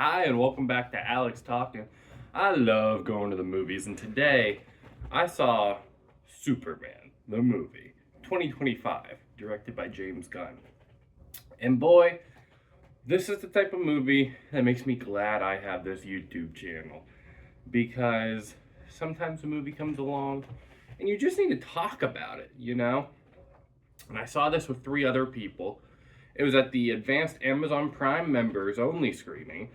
Hi, and welcome back to Alex Talking. I love going to the movies, and today I saw Superman, the movie, 2025, directed by James Gunn. And boy, this is the type of movie that makes me glad I have this YouTube channel because sometimes a movie comes along and you just need to talk about it. And I saw this with three other people. It was at the Advanced Amazon Prime members only screening,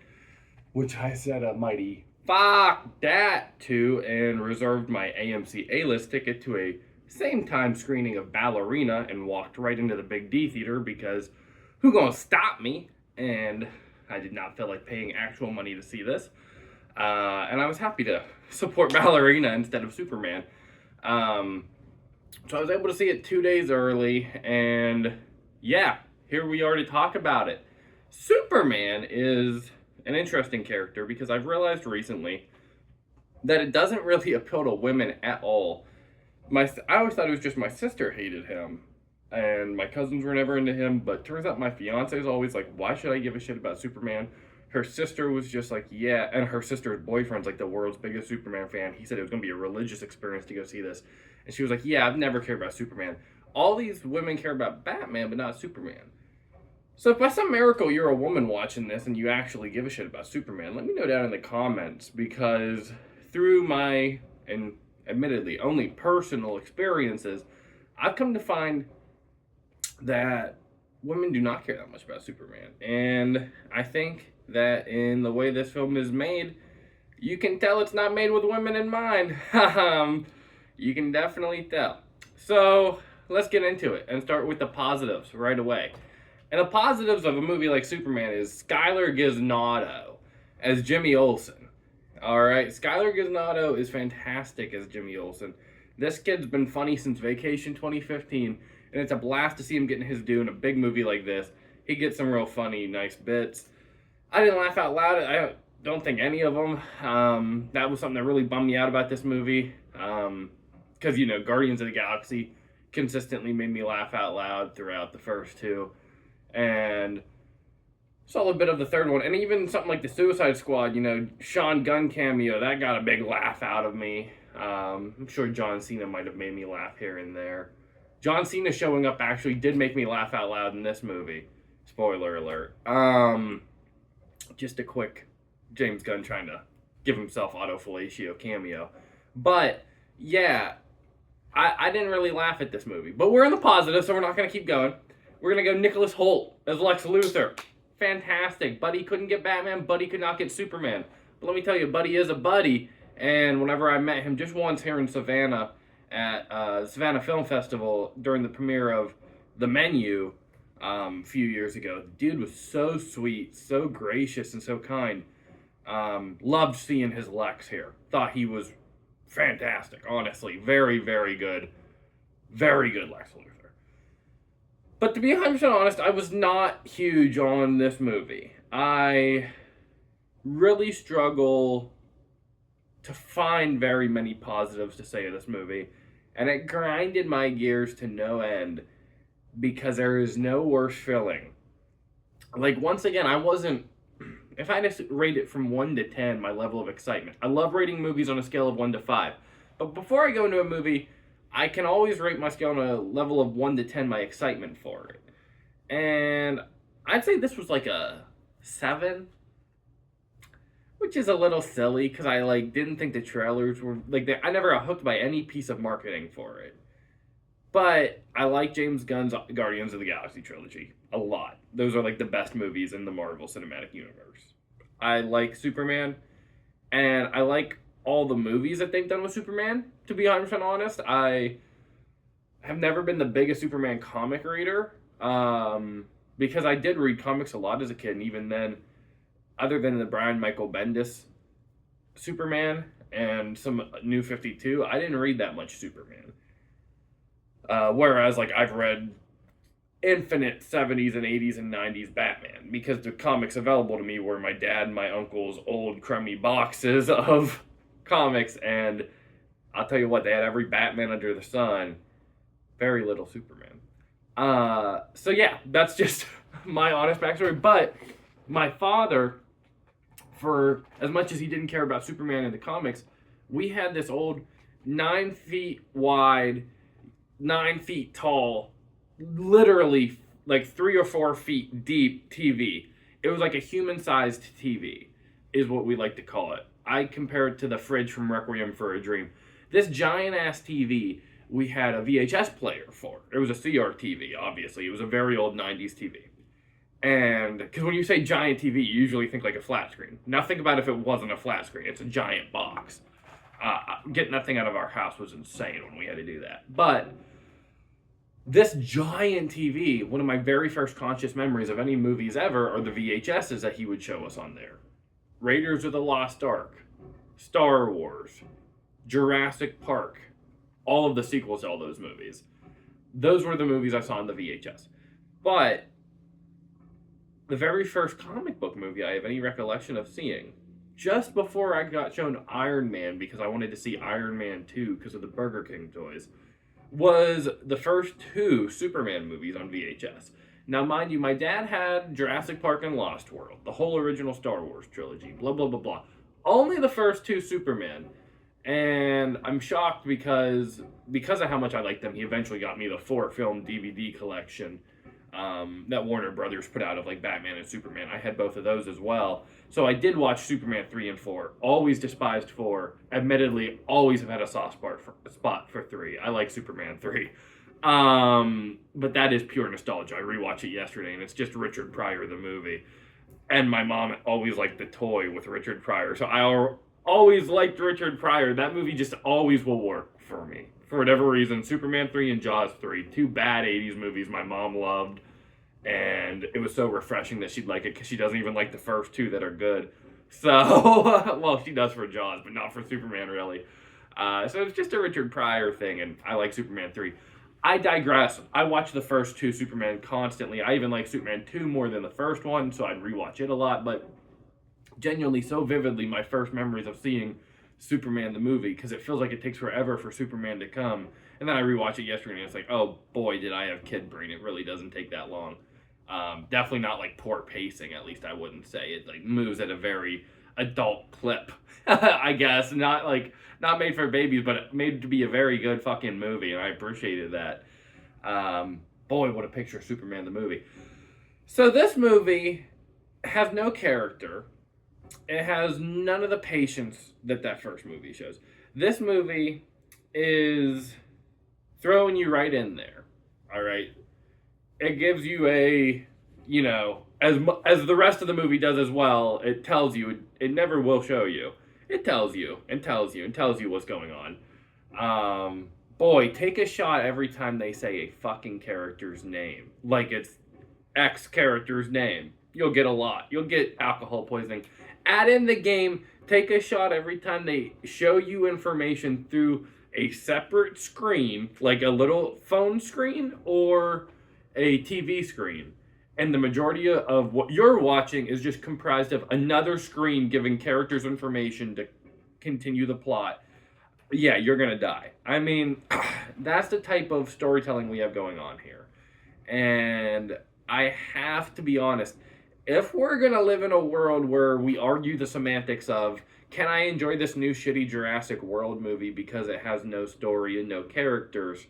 which I said a mighty fuck that to and reserved my AMC A-list ticket to a same time screening of Ballerina and walked right into the Big D theater because who gonna stop me? And I did not feel like paying actual money to see this. And I was happy to support Ballerina instead of Superman. So I was able to see it 2 days early, and yeah, here we are to talk about it. Superman is an interesting character because I've realized recently that it doesn't really appeal to women at all. I always thought it was just my sister hated him, and my cousins were never into him. But turns out my fiance is always like, "Why should I give a shit about Superman?" Her sister was just like, "Yeah," and her sister's boyfriend's like the world's biggest Superman fan. He said it was gonna be a religious experience to go see this, and she was like, "Yeah, I've never cared about Superman. All these women care about Batman, but not Superman." So if by some miracle you're a woman watching this and you actually give a shit about Superman, let me know down in the comments because through my, and admittedly, only personal experiences, I've come to find that women do not care that much about Superman. And I think that in the way this film is made, you can tell it's not made with women in mind. You can definitely tell. So let's get into it and start with the positives right away. And the positives of a movie like Superman is Skylar Gisondo as Jimmy Olsen. All right, Skylar Gisondo is fantastic as Jimmy Olsen. This kid's been funny since Vacation 2015, and it's a blast to see him getting his due in a big movie like this. He gets some real funny, nice bits. I didn't laugh out loud. I don't think any of them. That was something that really bummed me out about this movie. Because, Guardians of the Galaxy consistently made me laugh out loud throughout the first two. And saw a bit of the third one, and even something like the Suicide Squad, Sean Gunn cameo, that got a big laugh out of me. I'm sure John Cena might have made me laugh here and there. John Cena showing up actually did make me laugh out loud in this movie. Spoiler alert. Just a quick James Gunn trying to give himself autofellatio cameo. But, yeah, I didn't really laugh at this movie. But we're in the positive, so we're not going to keep going. We're going to go Nicholas Hoult as Lex Luthor. Fantastic. Buddy couldn't get Batman. Buddy could not get Superman. But let me tell you, Buddy is a buddy. And whenever I met him just once here in Savannah at Savannah Film Festival during the premiere of The Menu a few years ago, the dude was so sweet, so gracious, and so kind. Loved seeing his Lex here. Thought he was fantastic, honestly. Very, very good. Very good Lex Luthor. But to be 100% honest, I was not huge on this movie. I really struggle to find very many positives to say of this movie. And it grinded my gears to no end because there is no worse feeling. Like, once again, if I had to rate it from 1 to 10, my level of excitement. I love rating movies on a scale of 1 to 5. But before I go into a movie, I can always rate my scale on a level of 1 to 10 my excitement for it. And I'd say this was like a 7, which is a little silly because I didn't think the trailers were I never got hooked by any piece of marketing for it. But I like James Gunn's Guardians of the Galaxy trilogy a lot. Those are the best movies in the Marvel Cinematic Universe. I like Superman, and I like all the movies that they've done with Superman, to be 100% honest. I have never been the biggest Superman comic reader, because I did read comics a lot as a kid, and even then, other than the Brian Michael Bendis Superman and some New 52, I didn't read that much Superman. Whereas, I've read infinite 70s and 80s and 90s Batman, because the comics available to me were my dad and my uncle's old crummy boxes of comics, and I'll tell you what, they had every Batman under the sun, very little Superman. So yeah, that's just my honest backstory. But my father for as much as he didn't care about Superman in the comics, we had this old 9 feet wide, 9 feet tall, literally like 3 or 4 feet deep TV. It was like a human-sized TV, is what we like to call it. I compare it to the fridge from Requiem for a Dream. This giant-ass TV, we had a VHS player for. It was a CRTV, obviously. It was a very old 90s TV. And, because when you say giant TV, you usually think like a flat screen. Now think about if it wasn't a flat screen. It's a giant box. Getting that thing out of our house was insane when we had to do that. But this giant TV, one of my very first conscious memories of any movies ever are the VHSs that he would show us on there. Raiders of the Lost Ark, Star Wars, Jurassic Park, all of the sequels to all those movies. Those were the movies I saw on the VHS. But the very first comic book movie I have any recollection of seeing, just before I got shown Iron Man, because I wanted to see Iron Man 2 because of the Burger King toys, was the first 2 Superman movies on VHS. Now, mind you, my dad had Jurassic Park and Lost World, the whole original Star Wars trilogy, blah, blah, blah, blah. Only the first 2 Superman. And I'm shocked because of how much I liked them, he eventually got me the 4-film DVD collection that Warner Brothers put out of like Batman and Superman. I had both of those as well. So I did watch Superman 3 and 4. Always despised 4. Admittedly, always have had a soft spot for 3. I like Superman 3. But that is pure nostalgia. I rewatched it yesterday, and it's just Richard Pryor, the movie. And my mom always liked the toy with Richard Pryor. So I always liked Richard Pryor. That movie just always will work for me. For whatever reason, Superman 3 and Jaws 3. 2 bad 80s movies my mom loved. And it was so refreshing that she'd like it because she doesn't even like the first 2 that are good. So, well, she does for Jaws, but not for Superman, really. So it's just a Richard Pryor thing, and I like Superman 3. I digress. I watch the first 2 Superman constantly. I even like Superman 2 more than the first one, so I'd rewatch it a lot. But genuinely, so vividly, my first memories of seeing Superman the movie, because it feels like it takes forever for Superman to come. And then I rewatch it yesterday, and it's like, oh boy, did I have kid brain. It really doesn't take that long. Definitely not like poor pacing, at least I wouldn't say. It like moves at a very adult clip, I guess. Not made for babies, but made to be a very good fucking movie, and I appreciated that. Boy, what a picture of Superman the movie. So this movie has no character. It has none of the patience that first movie shows. This movie is throwing you right in there, all right? It gives you a, as the rest of the movie does as well, it tells you, it never will show you. It tells you, and tells you, and tells you what's going on. Boy, take a shot every time they say a fucking character's name. Like it's X character's name. You'll get a lot. You'll get alcohol poisoning. Add in the game, take a shot every time they show you information through a separate screen, like a little phone screen or a TV screen. And the majority of what you're watching is just comprised of another screen giving characters information to continue the plot. Yeah, you're going to die. I mean, that's the type of storytelling we have going on here. And I have to be honest, if we're going to live in a world where we argue the semantics of, can I enjoy this new shitty Jurassic World movie because it has no story and no characters?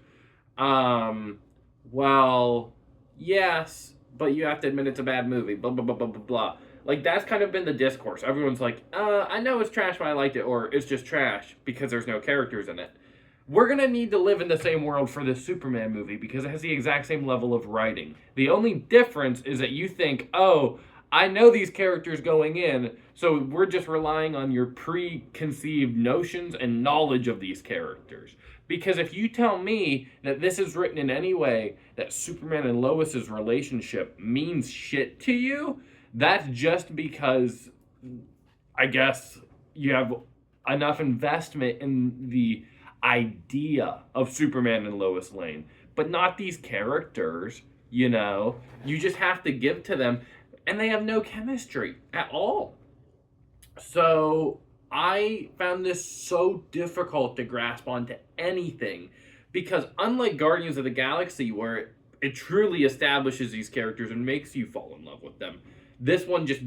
Well, yes, but you have to admit it's a bad movie, blah, blah, blah, blah, blah, blah. Like, that's kind of been the discourse. Everyone's like, I know it's trash, but I liked it, or it's just trash because there's no characters in it. We're going to need to live in the same world for this Superman movie because it has the exact same level of writing. The only difference is that you think, oh, I know these characters going in, so we're just relying on your preconceived notions and knowledge of these characters. Because if you tell me that this is written in any way that Superman and Lois's relationship means shit to you, that's just because, I guess, you have enough investment in the idea of Superman and Lois Lane, but not these characters, you just have to give to them, and they have no chemistry at all. So I found this so difficult to grasp onto anything, because unlike Guardians of the Galaxy, where it truly establishes these characters and makes you fall in love with them, this one just,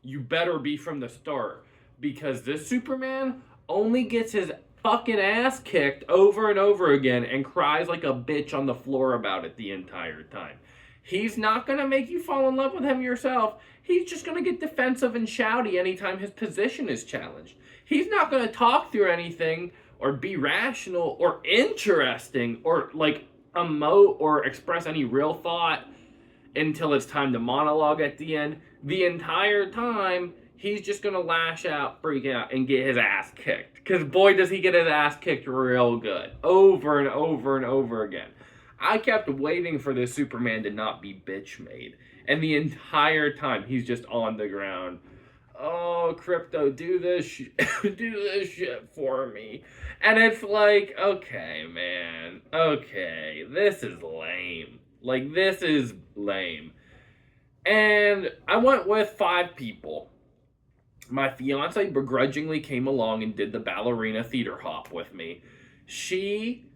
you better be from the start, because this Superman only gets his fucking ass kicked over and over again and cries like a bitch on the floor about it the entire time. He's not going to make you fall in love with him yourself. He's just going to get defensive and shouty anytime his position is challenged. He's not going to talk through anything or be rational or interesting or like emote or express any real thought until it's time to monologue at the end. The entire time, he's just going to lash out, freak out, and get his ass kicked. Because boy, does he get his ass kicked real good. Over and over and over again. I kept waiting for this Superman to not be bitch made. And the entire time, he's just on the ground. Oh, Krypto, do this do this shit for me. And it's like, okay, man. Okay, this is lame. Like, this is lame. And I went with 5 people. My fiance begrudgingly came along and did the ballerina theater hop with me. She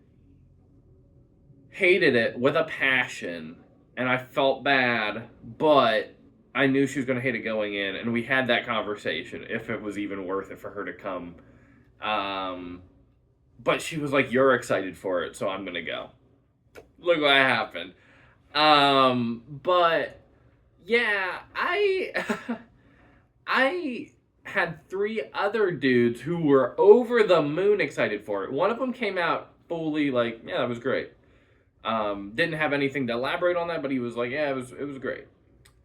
hated it with a passion, and I felt bad, but I knew she was going to hate it going in, and we had that conversation, if it was even worth it for her to come. But she was like, you're excited for it, so I'm going to go. Look what happened. But, yeah, I had 3 other dudes who were over the moon excited for it. One of them came out fully like, yeah, that was great. Didn't have anything to elaborate on that, but he was like, yeah, it was great.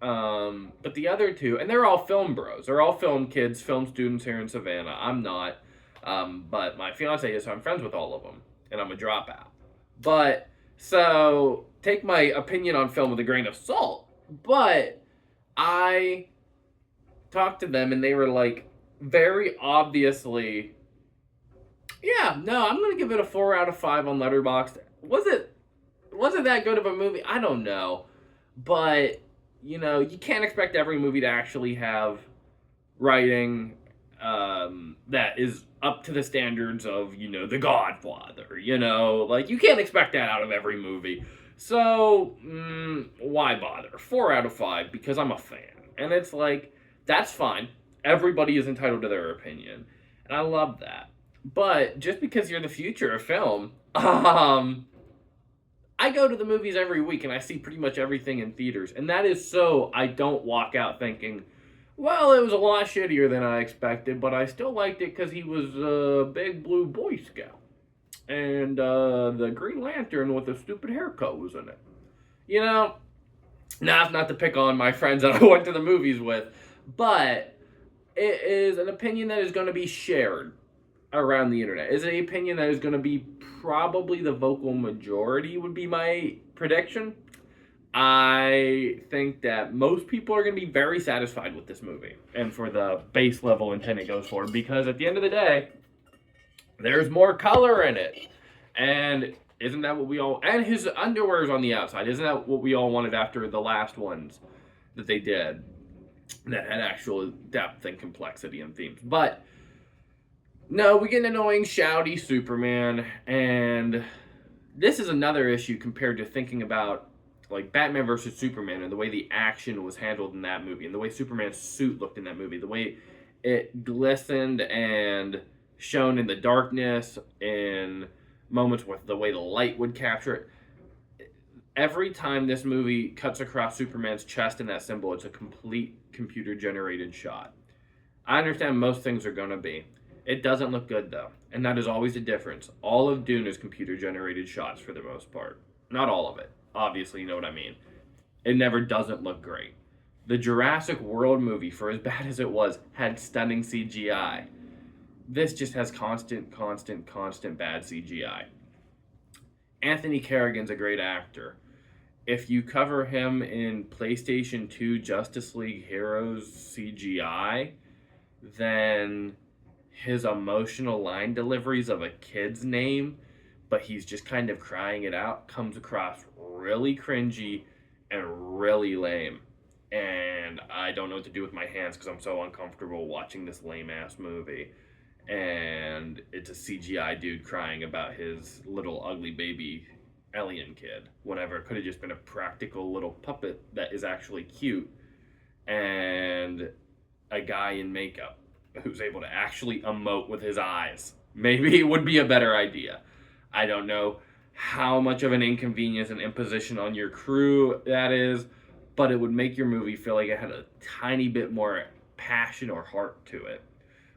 But the other 2, and they're all film bros. They're all film kids, film students here in Savannah. I'm not. But my fiance is, so I'm friends with all of them. And I'm a dropout. But, so, take my opinion on film with a grain of salt. But, I talked to them and they were like, very obviously, yeah, no, I'm going to give it a 4 out of 5 on Letterboxd. Was it that good of a movie? I don't know. But, you know, you can't expect every movie to actually have writing that is up to the standards of, you know, The Godfather, you know? Like, you can't expect that out of every movie. So, why bother? 4 out of 5, because I'm a fan. And it's like, that's fine. Everybody is entitled to their opinion. And I love that. But, just because you're the future of film, I go to the movies every week and I see pretty much everything in theaters. And that is so I don't walk out thinking, well, it was a lot shittier than I expected, but I still liked it because he was a big blue Boy Scout. And the Green Lantern with a stupid haircut was in it. You know, now, not to pick on my friends that I went to the movies with, but it is an opinion that is going to be shared around the internet. It's an opinion that is going to be probably the vocal majority, would be my prediction. I think that most people are going to be very satisfied with this movie and for the base level intent it goes for, because at the end of the day, there's more color in it. And isn't that what we all... And his underwear is on the outside. Isn't that what we all wanted after the last ones that they did? That had actual depth and complexity and themes. But, no, we get an annoying, shouty Superman. And this is another issue compared to thinking about, like, Batman versus Superman and the way the action was handled in that movie. And the way Superman's suit looked in that movie. The way it glistened and shown in the darkness, in moments with the way the light would capture it. Every time this movie cuts across Superman's chest in that symbol, it's a complete computer-generated shot. I understand most things are going to be. It doesn't look good, though. And that is always the difference. All of Dune is computer-generated shots for the most part. Not all of it. Obviously, you know what I mean. It never doesn't look great. The Jurassic World movie, for as bad as it was, had stunning CGI. This just has constant bad CGI. Anthony Carrigan's a great actor. If you cover him in PlayStation 2 Justice League Heroes CGI, then his emotional line deliveries of a kid's name, but he's just kind of crying it out, comes across really cringy and really lame. And I don't know what to do with my hands because I'm so uncomfortable watching this lame-ass movie. And it's a CGI dude crying about his little ugly baby alien kid. Whatever. It could have just been a practical little puppet that is actually cute. And a guy in makeup who's able to actually emote with his eyes. Maybe it would be a better idea. I don't know how much of an inconvenience and imposition on your crew that is, but it would make your movie feel like it had a tiny bit more passion or heart to it,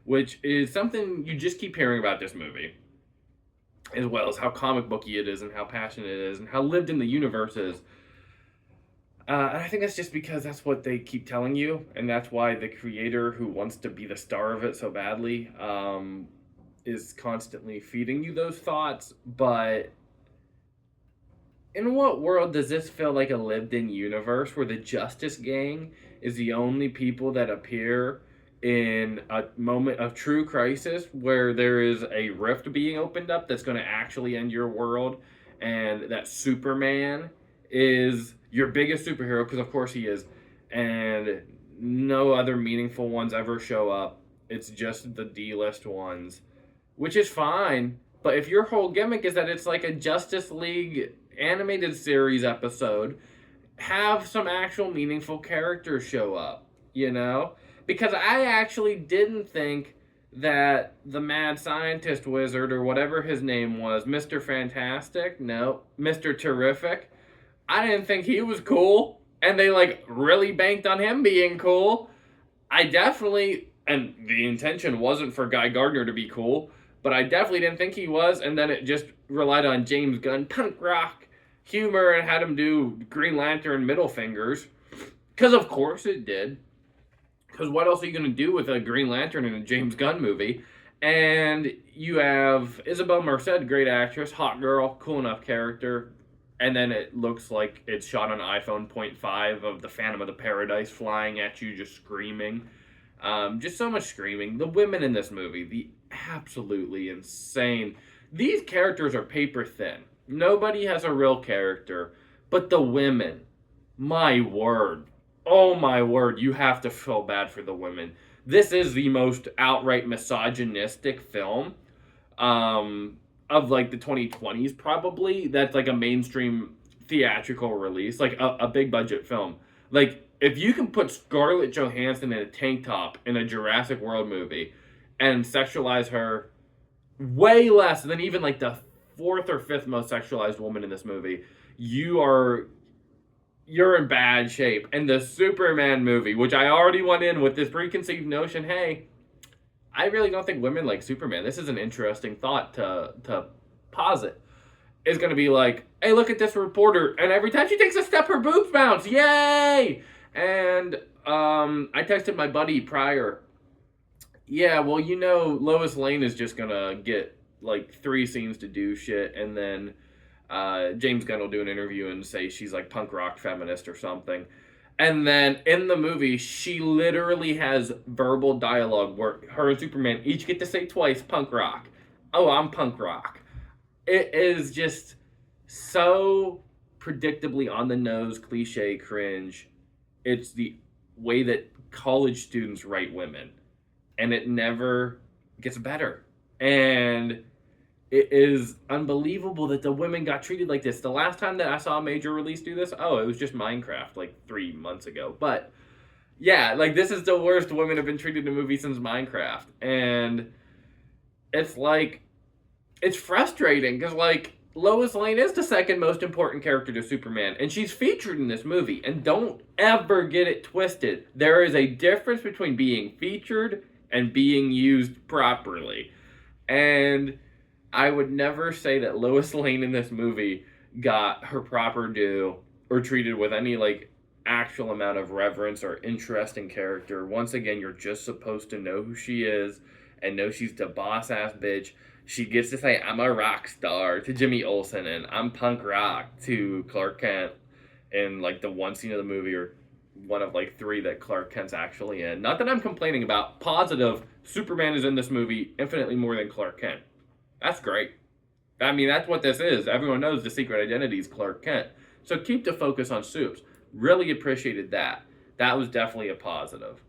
which is something you just keep hearing about this movie, as well as how comic booky it is and how passionate it is and how lived in the universe is. And I think that's just because that's what they keep telling you, and that's why the creator who wants to be the star of it so badly is constantly feeding you those thoughts. But in what world does this feel like a lived-in universe where the Justice Gang is the only people that appear in a moment of true crisis where there is a rift being opened up that's going to actually end your world, and that Superman is your biggest superhero, because of course he is, and no other meaningful ones ever show up. It's just the D-list ones, which is fine. But if your whole gimmick is that it's like a Justice League animated series episode, have some actual meaningful characters show up, you know? Because I actually didn't think that the mad scientist wizard, or whatever his name was, Mr. Fantastic, no, Mr. Terrific, I didn't think he was cool. And they like really banked on him being cool. I definitely, and the intention wasn't for Guy Gardner to be cool, but I definitely didn't think he was. And then it just relied on James Gunn punk rock humor and had him do Green Lantern middle fingers. Because of course it did. Because what else are you going to do with a Green Lantern in a James Gunn movie? And you have Isabel Merced, great actress, hot girl, cool enough character. And then it looks like it's shot on iPhone 0.5 of the Phantom of the Paradise flying at you, just screaming. Just so much screaming. The women in this movie, the absolutely insane. These characters are paper thin. Nobody has a real character. But the women, my word. Oh my word, you have to feel bad for the women. This is the most outright misogynistic film of like the 2020s, probably. That's like a mainstream theatrical release, like a big budget film. Like, if you can put Scarlett Johansson in a tank top in a Jurassic World movie and sexualize her way less than even like the fourth or fifth most sexualized woman in this movie, you're in bad shape. And the Superman movie, which I already went in with this preconceived notion, hey, I really don't think women like Superman. This is an interesting thought to posit. Is going to be like, hey, look at this reporter, and every time she takes a step, her boobs bounce. Yay! And I texted my buddy prior. Yeah, well, you know, Lois Lane is just going to get like 3 scenes to do shit, and then James Gunn will do an interview and say she's like punk rock feminist or something. And then in the movie, she literally has verbal dialogue where her and Superman each get to say twice punk rock. Oh, I'm punk rock. It is just so predictably on the nose, cliche, cringe. It's the way that college students write women. And it never gets better. And it is unbelievable that the women got treated like this. The last time that I saw a major release do this, it was just Minecraft like 3 months ago. But yeah, like this is the worst women have been treated in a movie since Minecraft. And it's like, it's frustrating because like Lois Lane is the second most important character to Superman, and she's featured in this movie. And don't ever get it twisted. There is a difference between being featured and being used properly. And I would never say that Lois Lane in this movie got her proper due or treated with any like actual amount of reverence or interesting character. Once again, you're just supposed to know who she is and know she's the boss ass bitch. She gets to say, I'm a rock star to Jimmy Olsen, and I'm punk rock to Clark Kent in like the one scene of the movie, or one of like 3 that Clark Kent's actually in. Not that I'm complaining about. Positive, Superman is in this movie infinitely more than Clark Kent. That's great. I mean, that's what this is. Everyone knows the secret identity is Clark Kent. So keep the focus on Supes. Really appreciated that. That was definitely a positive.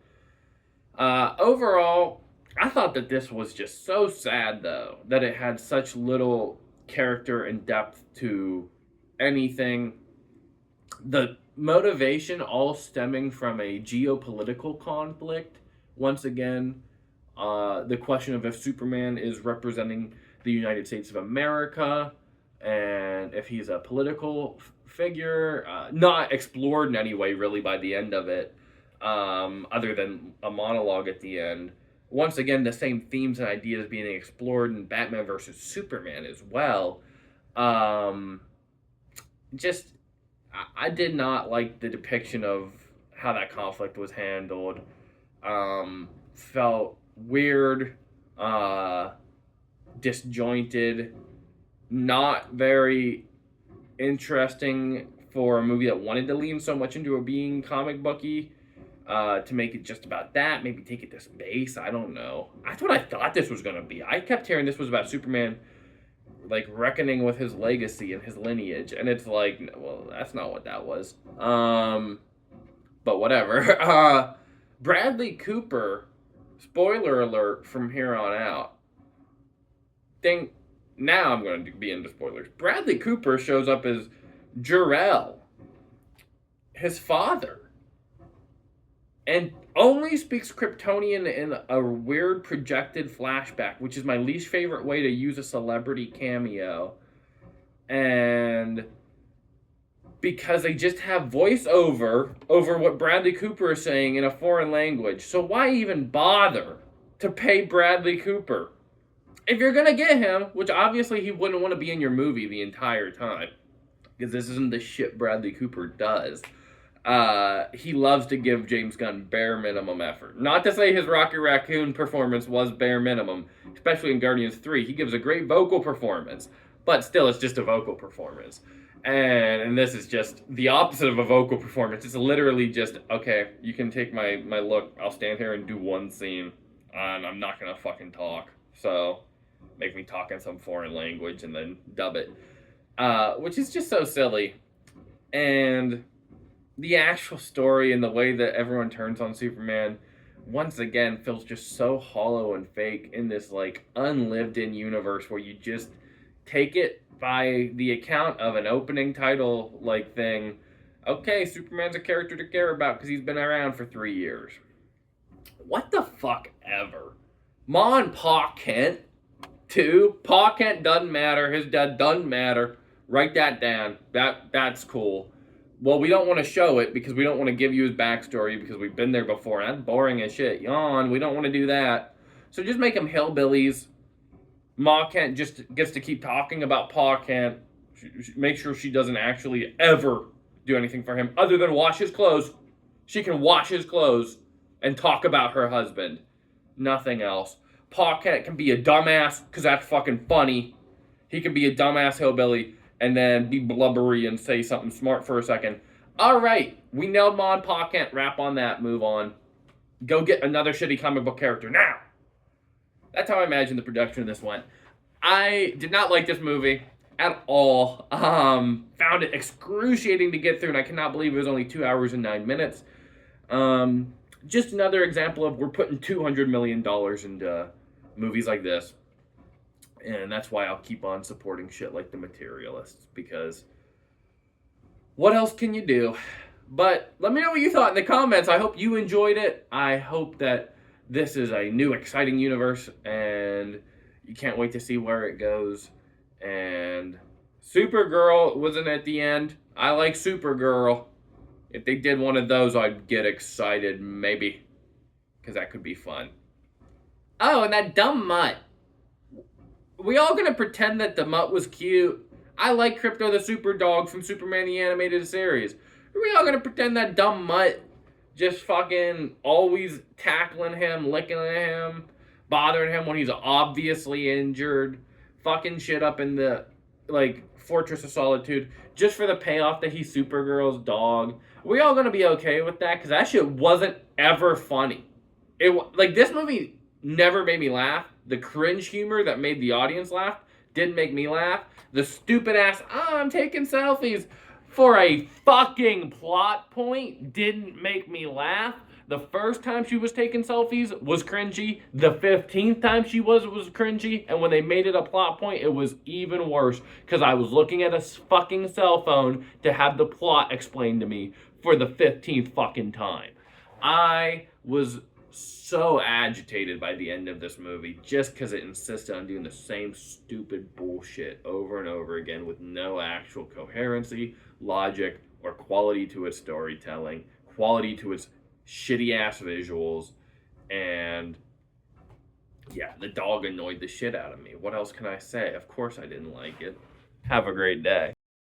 Overall, I thought that this was just so sad, though, that it had such little character and depth to anything. The motivation all stemming from a geopolitical conflict Once again, the question of if Superman is representing the United States of America and if he's a political figure, not explored in any way really by the end of it, other than a monologue at the end. Once again, the same themes and ideas being explored in Batman versus Superman as well. Um, just, I did not like the depiction of how that conflict was handled. Felt weird, uh, disjointed, not very interesting for a movie that wanted to lean so much into it being comic booky. To make it just about that, maybe take it to space. I don't know. That's what I thought this was gonna be. I kept hearing this was about Superman, like reckoning with his legacy and his lineage, and it's like, well, that's not what that was. But whatever. Bradley Cooper. Spoiler alert from here on out. Now I'm going to be into spoilers. Bradley Cooper shows up as Jor-El, his father, and only speaks Kryptonian in a weird projected flashback, which is my least favorite way to use a celebrity cameo. And because they just have voiceover over what Bradley Cooper is saying in a foreign language. So why even bother to pay Bradley Cooper? If you're going to get him, which obviously he wouldn't want to be in your movie the entire time, because this isn't the shit Bradley Cooper does. He loves to give James Gunn bare minimum effort. Not to say his Rocket Raccoon performance was bare minimum, especially in Guardians 3. He gives a great vocal performance, but still it's just a vocal performance. And this is just the opposite of a vocal performance. It's literally just, okay, you can take my look. I'll stand here and do one scene, and I'm not going to fucking talk. So make me talk in some foreign language and then dub it. Which is just so silly. And the actual story and the way that everyone turns on Superman, once again, feels just so hollow and fake in this, like, unlived-in universe where you just take it by the account of an opening title like thing. Okay, Superman's a character to care about because he's been around for 3 years. What the fuck ever. Ma and Pa Kent, too. Pa Kent doesn't matter. His dad doesn't matter. Write that down. That's cool. Well, we don't want to show it because we don't want to give you his backstory because we've been there before. That's boring as shit. Yawn. We don't want to do that. So just make them hillbillies. Ma Kent just gets to keep talking about Pa Kent. Make sure she doesn't actually ever do anything for him other than wash his clothes. She can wash his clothes and talk about her husband. Nothing else. Pa Kent can be a dumbass because that's fucking funny. He can be a dumbass hillbilly and then be blubbery and say something smart for a second. All right, we nailed Ma and Pa Kent. Wrap on that. Move on. Go get another shitty comic book character now. That's how I imagine the production of this went. I did not like this movie at all. Found it excruciating to get through, and I cannot believe it was only 2 hours and 9 minutes. Just another example of we're putting $200 million into movies like this. And that's why I'll keep on supporting shit like The Materialists, because what else can you do? But let me know what you thought in the comments. I hope you enjoyed it. I hope that this is a new, exciting universe, and you can't wait to see where it goes. And Supergirl wasn't at the end. I like Supergirl. If they did one of those, I'd get excited, maybe, because that could be fun. Oh, and that dumb mutt. We all gonna pretend that the mutt was cute? I like Krypto the Super Dog from Superman the Animated Series. Are we all gonna pretend that dumb mutt just fucking always tackling him, licking at him, bothering him when he's obviously injured, fucking shit up in the, like, Fortress of Solitude, just for the payoff that he's Supergirl's dog? Are we all gonna be okay with that? Because that shit wasn't ever funny. This movie never made me laugh. The cringe humor that made the audience laugh didn't make me laugh. The stupid ass, I'm taking selfies for a fucking plot point didn't make me laugh. The first time she was taking selfies was cringy. The 15th time she was cringy. And when they made it a plot point, it was even worse. Because I was looking at a fucking cell phone to have the plot explained to me for the 15th fucking time. I was so agitated by the end of this movie just because it insisted on doing the same stupid bullshit over and over again with no actual coherency, logic, or quality to its storytelling, quality to its shitty ass visuals, and yeah, the dog annoyed the shit out of me. What else can I say? Of course I didn't like it. Have a great day.